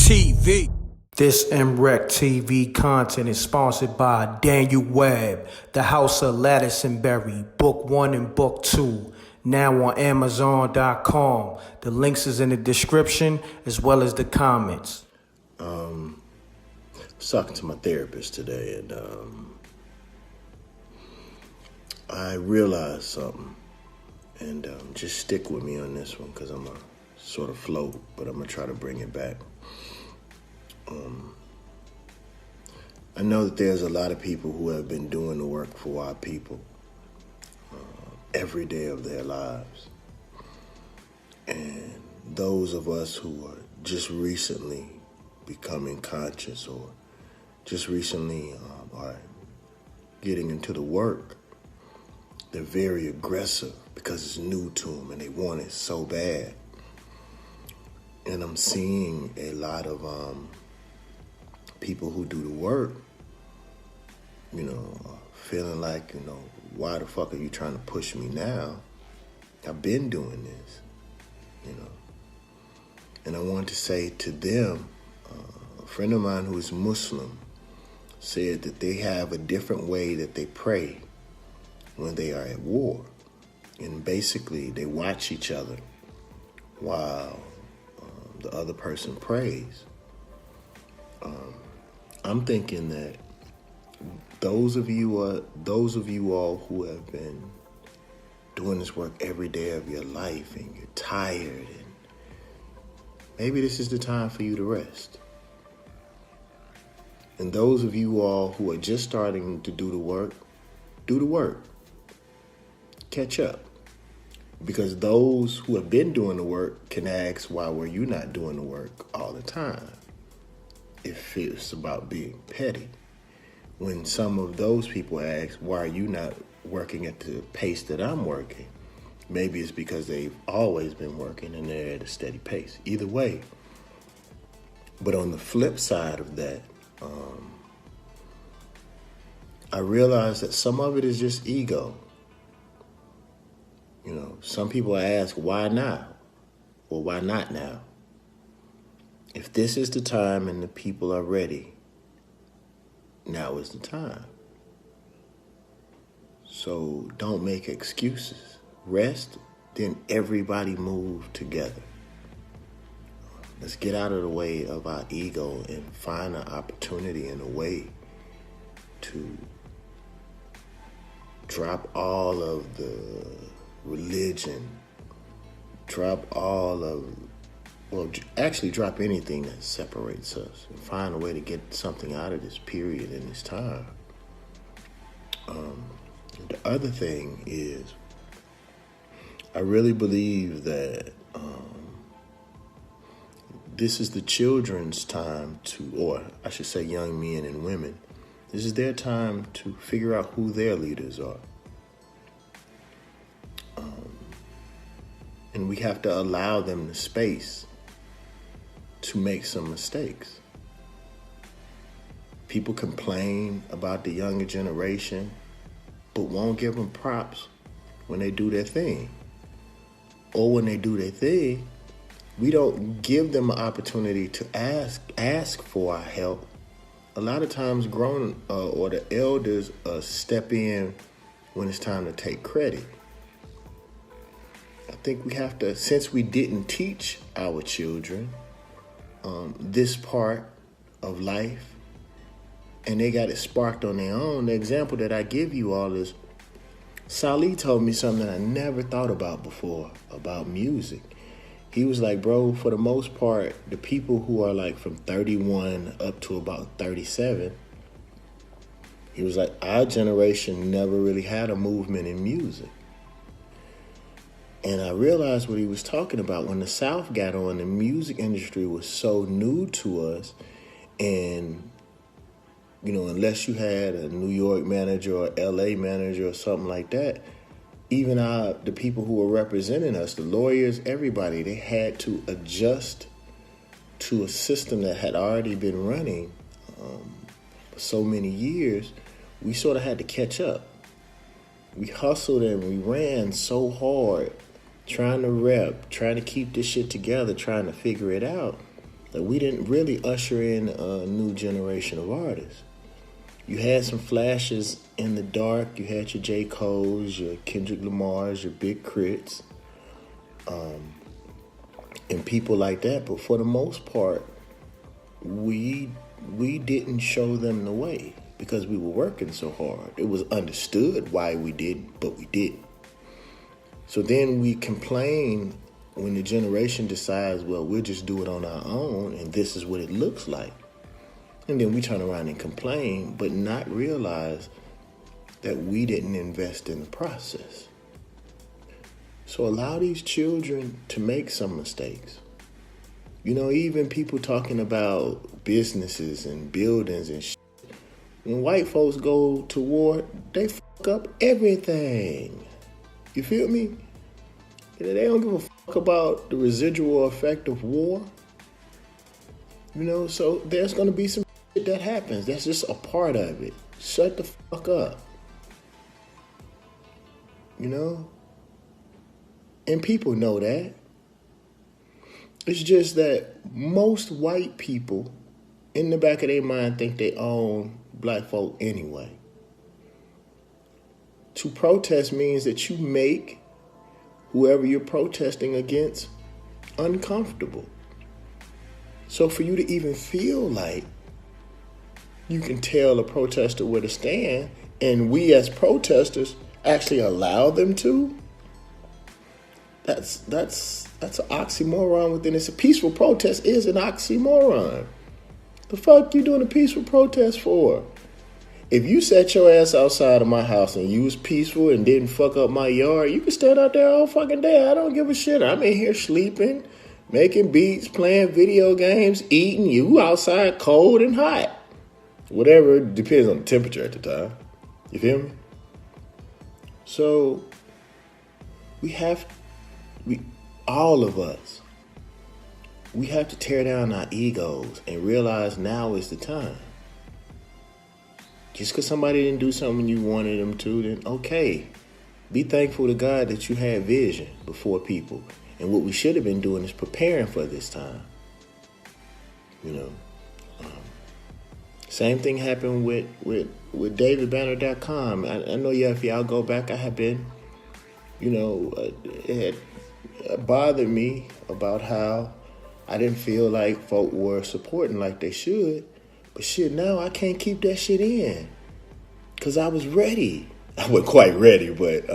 MRecktV. This MRecktv content is sponsored by Daniel Webb, The House of Lettuce and Berry, Book 1 and Book 2, now on Amazon.com. The links is in the description as well as the comments. I was talking to my therapist today, and I realized something, and just stick with me on this one because I'm going to sort of float, but I'm going to try to bring it back. I know that there's a lot of people who have been doing the work for our people every day of their lives. And those of us who are just recently becoming conscious or just recently are getting into the work, they're very aggressive because it's new to them and they want it so bad. And I'm seeing a lot of people who do the work, feeling like, why the fuck are you trying to push me now? I've been doing this, And I want to say to them, a friend of mine who is Muslim said that they have a different way that they pray when they are at war. And basically, they watch each other while the other person prays. I'm thinking that those of you all who have been doing this work every day of your life and you're tired, and maybe this is the time for you to rest. And those of you all who are just starting to do the work. Catch up. Because those who have been doing the work can ask, why were you not doing the work all the time? If it's about being petty. When some of those people ask, why are you not working at the pace that I'm working? Maybe it's because they've always been working and they're at a steady pace. Either way. But on the flip side of that, I realize that some of it is just ego. Some people ask, why now? Or why not now? If this is the time and the people are ready, now is the time. So don't make excuses. Rest, then everybody move together. Let's get out of the way of our ego and find an opportunity and a way to drop all of the religion, drop anything that separates us and find a way to get something out of this period and this time. The other thing is, I really believe that this is the children's time or I should say young men and women, this is their time to figure out who their leaders are. And we have to allow them the space to make some mistakes. People complain about the younger generation, but won't give them props when they do their thing. Or when they do their thing, we don't give them an opportunity to ask for our help. A lot of times grown or the elders step in when it's time to take credit. I think we have to, since we didn't teach our children this part of life, and they got it sparked on their own. The example that I give you all is, Salih told me something I never thought about before about music. He was like, bro, for the most part, the people who are like from 31 up to about 37, he was like, our generation never really had a movement in music. And I realized what he was talking about. When the South got on, the music industry was so new to us. And, unless you had a New York manager or LA manager or something like that, even the people who were representing us, the lawyers, everybody, they had to adjust to a system that had already been running for so many years. We sort of had to catch up. We hustled and we ran so hard, trying to rep, trying to keep this shit together, trying to figure it out, Like, we didn't really usher in a new generation of artists. You had some flashes in the dark. You had your J. Cole's, your Kendrick Lamar's, your Big Crits, and people like that. But for the most part, we didn't show them the way because we were working so hard. It was understood why we didn't, but we did. So then we complain when the generation decides, well, we'll just do it on our own, and this is what it looks like. And then we turn around and complain, but not realize that we didn't invest in the process. So allow these children to make some mistakes. You know, even people talking about businesses and buildings and shit. When white folks go to war, they fuck up everything. You feel me? They don't give a fuck about the residual effect of war. You know, so there's going to be some shit that happens. That's just a part of it. Shut the fuck up. You know? And people know that. It's just that most white people in the back of their mind think they own black folk anyway. To protest means that you make whoever you're protesting against uncomfortable. So for you to even feel like you can tell a protester where to stand, and we as protesters actually allow them to, that's an oxymoron within it. A peaceful protest is an oxymoron. The fuck you doing a peaceful protest for? If you sat your ass outside of my house and you was peaceful and didn't fuck up my yard, you can stand out there all fucking day. I don't give a shit. I'm in here sleeping, making beats, playing video games, eating. You outside cold and hot. Whatever, depends on the temperature at the time. You feel me? So, all of us, we have to tear down our egos and realize now is the time. Just because somebody didn't do something you wanted them to, then okay. Be thankful to God that you had vision before people. And what we should have been doing is preparing for this time. You know. Same thing happened with DavidBanner.com. I know if y'all go back, I have been, it had bothered me about how I didn't feel like folk were supporting like they should. But shit, now I can't keep that shit in. Because I was ready. I wasn't quite ready, but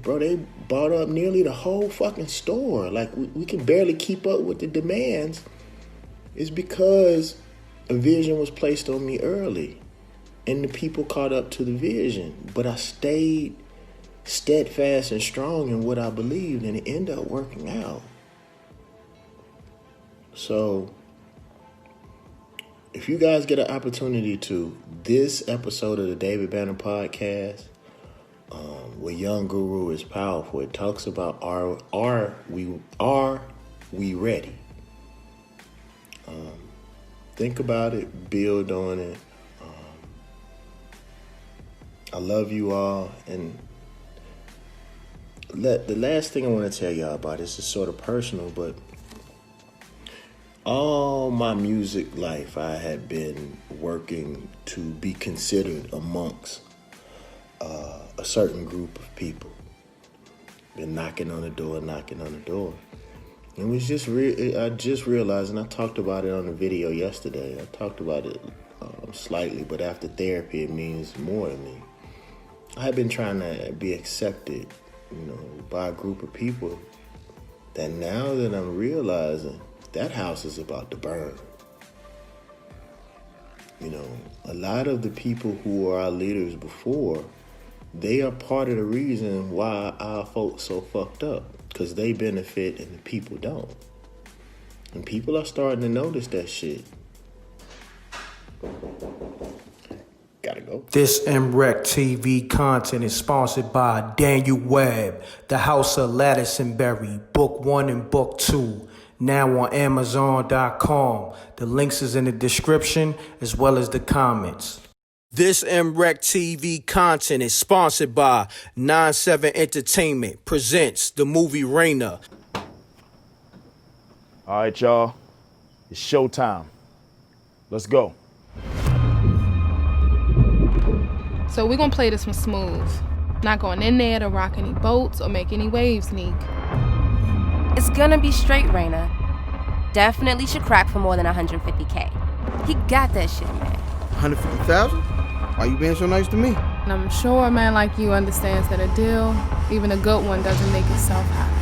bro, they bought up nearly the whole fucking store. Like, we can barely keep up with the demands. It's because a vision was placed on me early. And the people caught up to the vision. But I stayed steadfast and strong in what I believed, and it ended up working out. So, if you guys get an opportunity to, this episode of the David Banner podcast, where Young Guru is powerful, it talks about are we ready? Think about it, build on it. I love you all, and the last thing I want to tell y'all about this is sort of personal, but all my music life, I had been working to be considered amongst a certain group of people. Been knocking on the door. It was just I just realized, and I talked about it on the video yesterday. I talked about it slightly, but after therapy, it means more to me. I had been trying to be accepted, by a group of people that now that I'm realizing that house is about to burn. A lot of the people who were our leaders before, they are part of the reason why our folks so fucked up, because they benefit and the people don't. And people are starting to notice that shit. Gotta go. This MRecktv content is sponsored by Daniel Webb, The House of Lattice and Berry, Book 1 and Book 2, now on Amazon.com. The links is in the description as well as the comments. This MRecktv content is sponsored by 9-7 Entertainment, presents the movie Raina. All right, y'all. It's showtime. Let's go. So we're gonna play this one smooth. Not going in there to rock any boats or make any waves, Neek. It's gonna be straight, Raina. Definitely should crack for more than 150K. He got that shit, man. 150,000? Why you being so nice to me? And I'm sure a man like you understands that a deal, even a good one, doesn't make itself happen.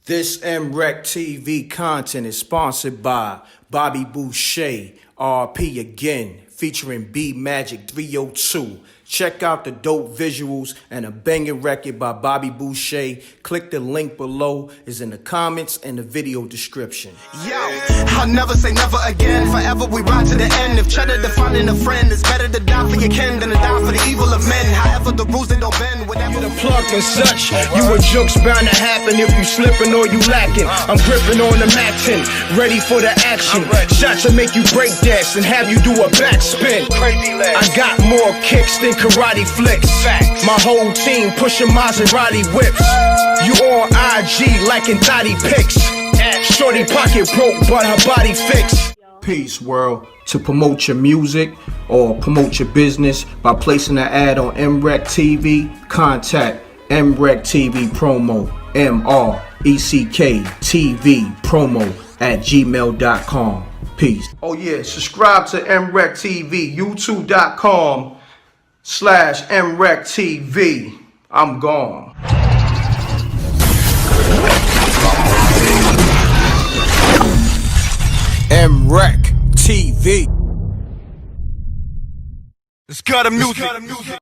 This MRecktv content is sponsored by Bobby Boucher, RP again, featuring B Magic 302. Check out the dope visuals and a banging record by Bobby Boucher. Click the link below, is in the comments and the video description. Yo, I'll never say never again. Forever we ride to the end. If cheddar defining a friend, it's better to die for your kin than to die for the evil of men. However, the rules they don't bend. Whatever You the plug and such. You a joke's bound to happen if you slipping or you lacking. I'm gripping on the matching, ready for the action. Shots will make you break dance and have you do a backspin. I got more kicks than karate flicks. My whole team pushing Maserati whips. You on IG liking thotty pics. Shorty pocket broke, but her body fixed. Peace, world. To promote your music or promote your business by placing an ad on MRecktv, contact MRecktVpromo, MRecktVpromo @gmail.com. Peace. Oh yeah, subscribe to MRecktv, youtube.com/MRecktv. I'm gone. MRecktv. it's got a music.